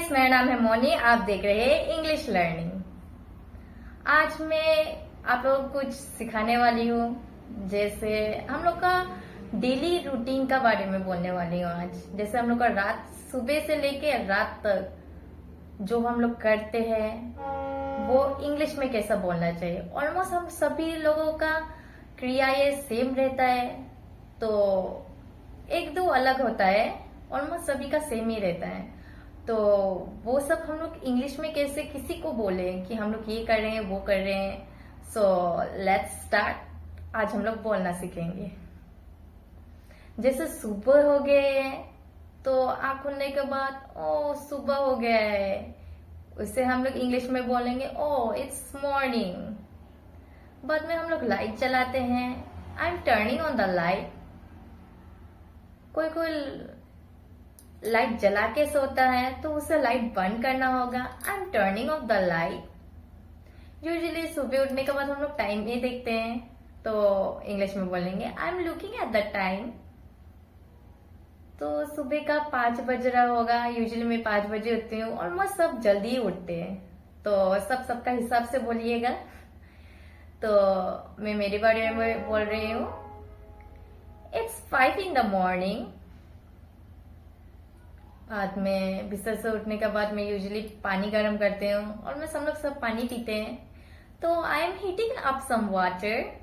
Guys, मेरा नाम है मोनी। आप देख रहे हैं इंग्लिश लर्निंग। आज मैं आप लोगों को कुछ सिखाने वाली हूँ। जैसे हम लोग का डेली रूटीन का बारे में बोलने वाली हूँ आज। जैसे हम लोग का रात सुबह से लेके रात तक जो हम लोग करते हैं वो इंग्लिश में कैसा बोलना चाहिए। ऑलमोस्ट हम सभी लोगों का क्रिया ये सेम रहता है, तो एक दो अलग होता है, ऑलमोस्ट सभी का सेम ही रहता है। तो वो सब हम लोग इंग्लिश में कैसे किसी को बोले कि हम लोग ये कर रहे हैं वो कर रहे हैं। So let's start. आज हम लोग बोलना सीखेंगे। जैसे सुबह हो गए है तो आँख खुलने के बाद ओ सुबह हो गया है, उससे हम लोग इंग्लिश में बोलेंगे ओ इट्स मॉर्निंग। बाद में हम लोग लाइट जलाते हैं, I am turning on the light. कोई कोई लाइट जला के सोता है तो उसे लाइट बंद करना होगा, I am turning of the light. Usually सुबह उठने के बाद हम लोग टाइम नहीं देखते हैं तो इंग्लिश में बोलेंगे I am looking at the time. तो सुबह का 5 बज रहा होगा, यूजुअली मैं 5 बजे उठती हूँ। ऑलमोस्ट सब जल्दी ही उठते हैं, तो सबका हिसाब से बोलिएगा। तो मैं मेरे बारे में बोल रही हूँ, इट्स 5 in the morning। बाद में बिस्तर से उठने के बाद मैं यूजुअली पानी गर्म करते हूँ, और मैं हम लोग सब पानी पीते हैं। तो I am heating up some water.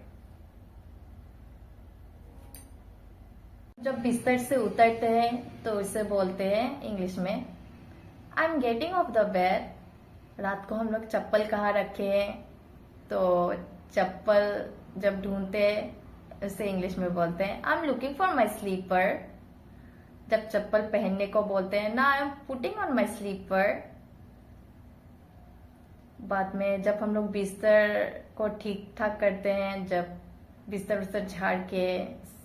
जब बिस्तर से उतरते हैं तो उसे बोलते हैं इंग्लिश में I am getting off the bed. रात को हम लोग चप्पल कहाँ रखे हैं तो चप्पल जब ढूंढते हैं उसे इंग्लिश में बोलते हैं I am looking for my slipper. जब चप्पल पहनने को बोलते हैं ना I am putting on my slipper. बाद में जब हम लोग बिस्तर को ठीक ठाक करते हैं, जब बिस्तर झाड़ के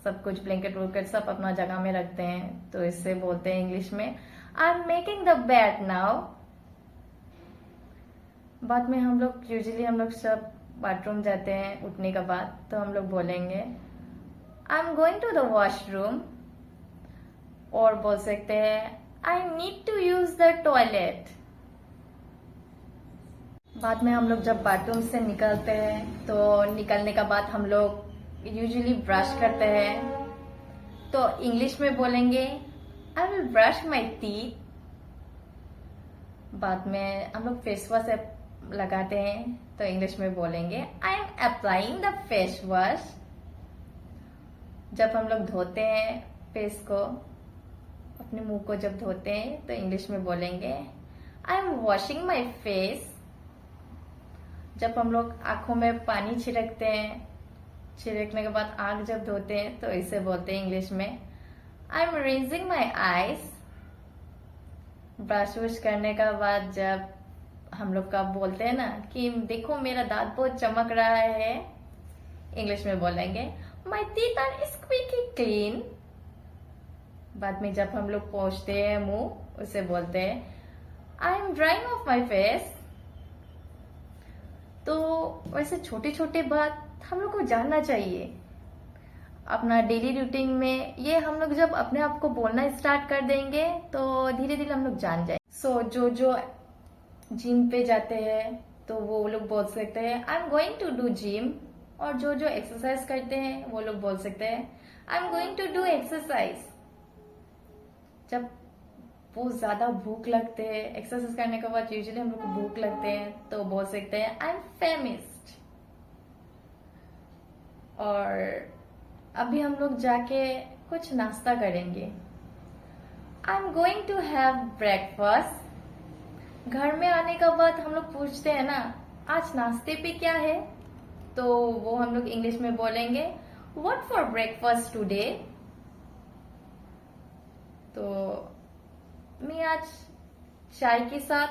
सब कुछ ब्लैंकेट वलैंकेट सब अपना जगह में रखते हैं तो इससे बोलते हैं इंग्लिश में I am making the bed now. बाद में हम लोग यूजुअली हम लोग सब बाथरूम जाते हैं उठने के बाद, तो हम लोग बोलेंगे I am going to the washroom. और बोल सकते हैं I need to use the toilet. बाद में हम लोग जब बाथरूम से निकलते हैं तो निकलने का बाद हम लोग यूजुअली ब्रश करते हैं, तो इंग्लिश में बोलेंगे I will brush my teeth. बाद में हम लोग फेस वॉश लगाते हैं तो इंग्लिश में बोलेंगे I am applying the face wash. जब हम लोग धोते हैं फेस को, अपने मुंह को जब धोते हैं तो इंग्लिश में बोलेंगे I M washing my face. जब हम लोग आंखों में पानी छिड़कते हैं, छिड़कने के बाद आंख जब धोते हैं तो इसे बोलते हैं इंग्लिश में I am rinsing my eyes. Brush wash करने के बाद जब हम लोग का बोलते हैं ना कि देखो मेरा दांत बहुत चमक रहा है, इंग्लिश में बोलेंगे my teeth are squeaky clean. बाद में जब हम लोग पोंछते हैं मुंह, उसे बोलते हैं I M drying of my face. तो वैसे छोटे छोटे बात हम लोग को जानना चाहिए अपना डेली रूटीन में। ये हम लोग जब अपने आप को बोलना स्टार्ट कर देंगे तो धीरे धीरे हम लोग जान जाए। सो जो जिम पे जाते हैं तो वो लोग बोल सकते हैं I am going to do gym. और जो एक्सरसाइज करते हैं वो लोग बोल सकते हैं I am going to do exercise. जब बहुत ज्यादा भूख लगते हैं, एक्सरसाइज करने के बाद यूजुअली हम लोग को भूख लगते हैं तो बोल सकते हैं आई एम फेमिस्ड। और अभी हम लोग जाके कुछ नाश्ता करेंगे, I am going to have breakfast. घर में आने के बाद हम लोग पूछते हैं ना आज नाश्ते पे क्या है, तो वो हम लोग इंग्लिश में बोलेंगे व्हाट फॉर ब्रेकफास्ट टुडे। तो मैं आज चाय के साथ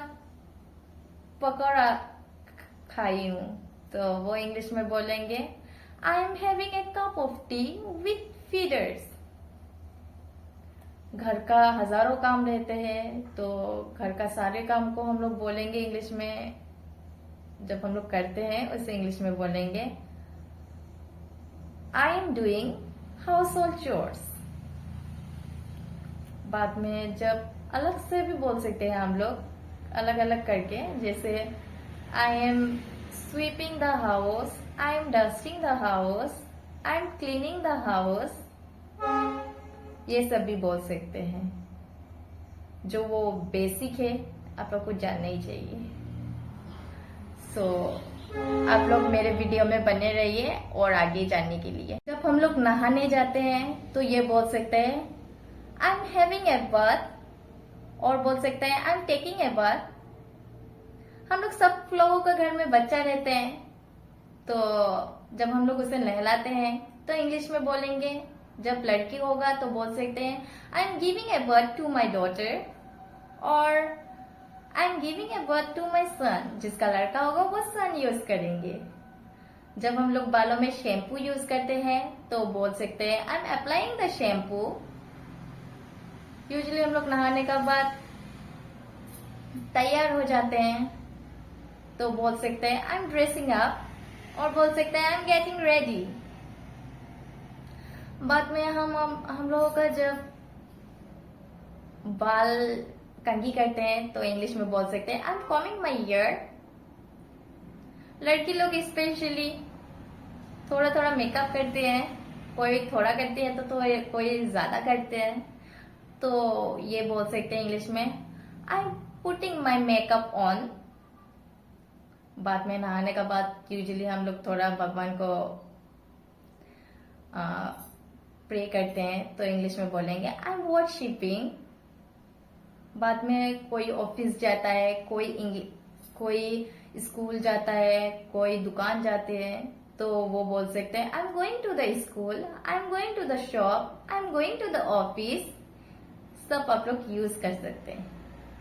पकौड़ा खाई हूँ, तो वो इंग्लिश में बोलेंगे I am having a cup of T with feeders. घर का हजारों काम रहते हैं तो घर का सारे काम को हम लोग बोलेंगे इंग्लिश में। जब हम लोग करते हैं उसे इंग्लिश में बोलेंगे I am doing house hold chores. बाद में जब अलग से भी बोल सकते हैं हम लोग अलग अलग करके, जैसे I am sweeping the house, I am dusting the house, I am cleaning the house, ये सब भी बोल सकते हैं। जो वो बेसिक है आप लोग को जानना ही चाहिए। सो आप लोग मेरे वीडियो में बने रहिए और आगे जानने के लिए। जब हम लोग नहाने जाते हैं तो ये बोल सकते हैं I am having a bath, और बोल सकते हैं I am taking a bath. हम लोग सब लोगों का घर में बच्चा रहते हैं, तो जब हम लोग उसे नहलाते हैं तो इंग्लिश में बोलेंगे। जब लड़की होगा तो बोल सकते हैं I am giving a birth to my daughter, और I am giving a birth to my son. जिसका लड़का होगा वो सन यूज करेंगे। जब हम लोग बालों में शैम्पू यूज करते हैं तो बोल सकते हैं I am applying the shampoo. Usually हम लोग नहाने का बाद तैयार हो जाते हैं तो बोल सकते हैं आई एम ड्रेसिंग अप, और बोल सकते हैं आई एम गेटिंग रेडी। बाद में हम लोगों का जब बाल कंघी करते हैं तो इंग्लिश में बोल सकते हैं I M combing my year. लड़की लोग स्पेशली थोड़ा थोड़ा मेकअप करते हैं, कोई थोड़ा करती है तो कोई ज्यादा करते हैं, तो ये बोल सकते हैं इंग्लिश में I am putting my makeup on. बाद में नहाने का बाद यूजुअली हम लोग थोड़ा भगवान को प्रे करते हैं तो इंग्लिश में बोलेंगे आई एम वर्शिपिंग। बाद में कोई ऑफिस जाता है, कोई स्कूल जाता है, कोई दुकान जाते हैं तो वो बोल सकते हैं I am going to the school, I am going to the shop, I am going to the office. सब आप लोग यूज कर सकते हैं।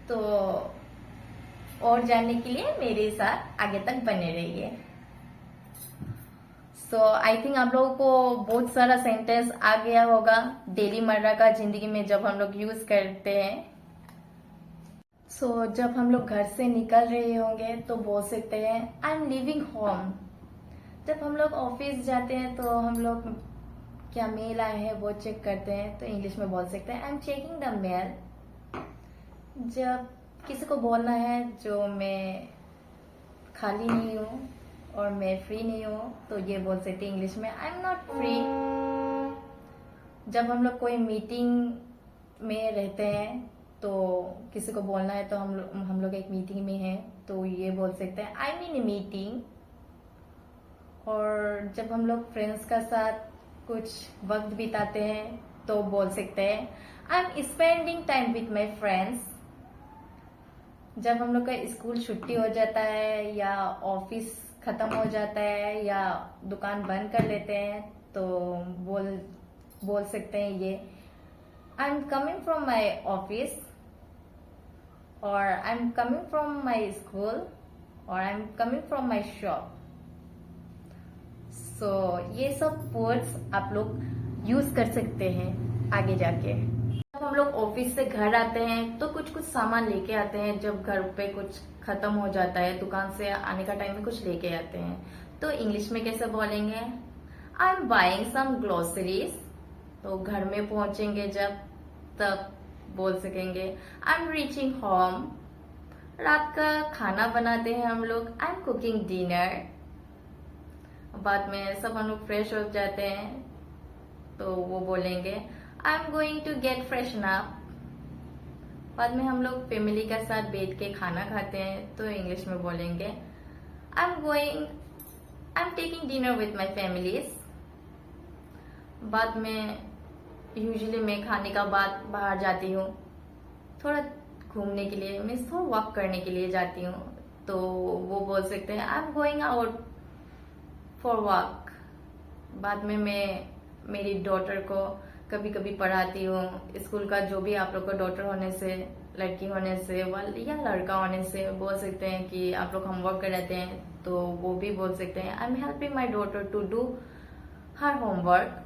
तो और जानने के लिए मेरे साथ आगे तक बने रहिए। सो आई थिंक आप लोगों को बहुत सारा सेंटेंस आ गया होगा डेली मर्रा का जिंदगी में जब हम लोग यूज करते हैं। सो जब हम लोग घर से निकल रहे होंगे तो बोल सकते हैं आई एम लिविंग होम। जब हम लोग ऑफिस जाते हैं तो हम लोग क्या मेल आए हैं वो चेक करते हैं तो इंग्लिश में बोल सकते हैं I am checking the mail. जब किसी को बोलना है जो मैं खाली नहीं हूँ और मैं फ्री नहीं हूँ तो ये बोल सकते हैं इंग्लिश में आई एम नॉट फ्री। जब हम लोग कोई मीटिंग में रहते हैं तो किसी को बोलना है तो हम लोग एक मीटिंग में हैं तो ये बोल सकते हैं I M in a meeting. और जब हम लोग फ्रेंड्स का साथ कुछ वक्त बिताते हैं तो बोल सकते हैं I am spending time with my friends. जब हम लोग का स्कूल छुट्टी हो जाता है या ऑफिस खत्म हो जाता है या दुकान बंद कर लेते हैं तो बोल सकते हैं ये I am coming from my office, और I am coming from my school, और I am coming from my shop. So ये सब वर्ड्स आप लोग यूज कर सकते हैं आगे जाके। जब हम लोग ऑफिस से घर आते हैं तो कुछ सामान लेके आते हैं। जब घर पे कुछ खत्म हो जाता है, दुकान से आने का टाइम में कुछ लेके आते हैं तो इंग्लिश में कैसे बोलेंगे I am buying some groceries. तो घर में पहुंचेंगे जब तब बोल सकेंगे आई एम रीचिंग होम। रात का खाना बनाते हैं हम लोग आई एम कुकिंग डिनर। बाद में सब हम लोग फ्रेश हो जाते हैं तो वो बोलेंगे I am going to get freshen up. बाद में हम लोग फैमिली के साथ बैठ के खाना खाते हैं तो इंग्लिश में बोलेंगे I am taking dinner with my families. बाद में यूजुअली मैं खाने का बाद बाहर जाती हूँ थोड़ा घूमने के लिए, मैं थोड़ा वॉक करने के लिए जाती हूँ तो वो बोल सकते हैं I am going out for walk. बाद में मैं मेरी डॉटर को कभी कभी पढ़ाती हूँ। स्कूल का जो भी आप लोग को डॉटर होने से, लड़की होने से या लड़का होने से बोल सकते हैं कि आप लोग होमवर्क कराते हैं तो वो भी बोल सकते हैं I am helping my daughter to do her homework.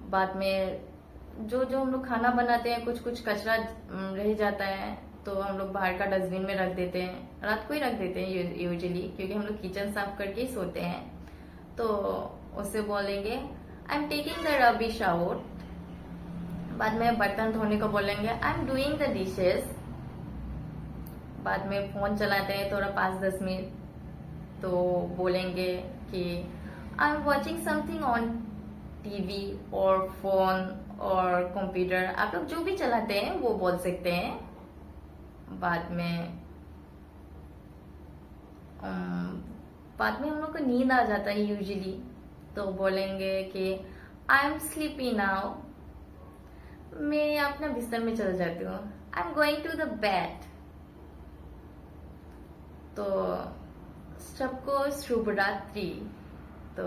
बाद में जो हम लोग खाना बनाते हैं कुछ कचरा रह जाता है तो हम लोग बाहर का डस्टबिन में रख देते हैं, रात को ही रख देते हैं यूजुअली, क्योंकि हम लोग किचन साफ करके ही सोते हैं। तो उससे बोलेंगे I am taking the rubbish out. बाद में बर्तन धोने को बोलेंगे I am doing the dishes. बाद में फोन चलाते हैं थोड़ा 5-10 मिनट, तो बोलेंगे कि I am watching something on TV और फोन और कंप्यूटर, आप लोग जो भी चलाते हैं वो बोल सकते हैं। बाद में बाद में हम लोग को नींद आ जाता है यूजुअली, तो बोलेंगे कि आई एम स्लीपी नाउ, मैं अपना बिस्तर में चल जाती हूँ, I am going to the bed. तो सबको शुभ रात्रि, तो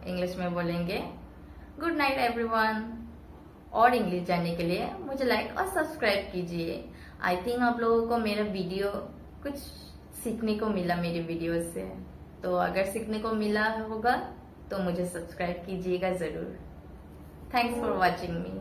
इंग्लिश में बोलेंगे गुड नाइट एवरीवन। और इंग्लिश जानने के लिए मुझे लाइक और सब्सक्राइब कीजिए। आई थिंक आप लोगों को मेरा वीडियो कुछ सीखने को मिला मेरी वीडियो से, तो अगर सीखने को मिला होगा तो मुझे सब्सक्राइब कीजिएगा जरूर। Thanks for watching me.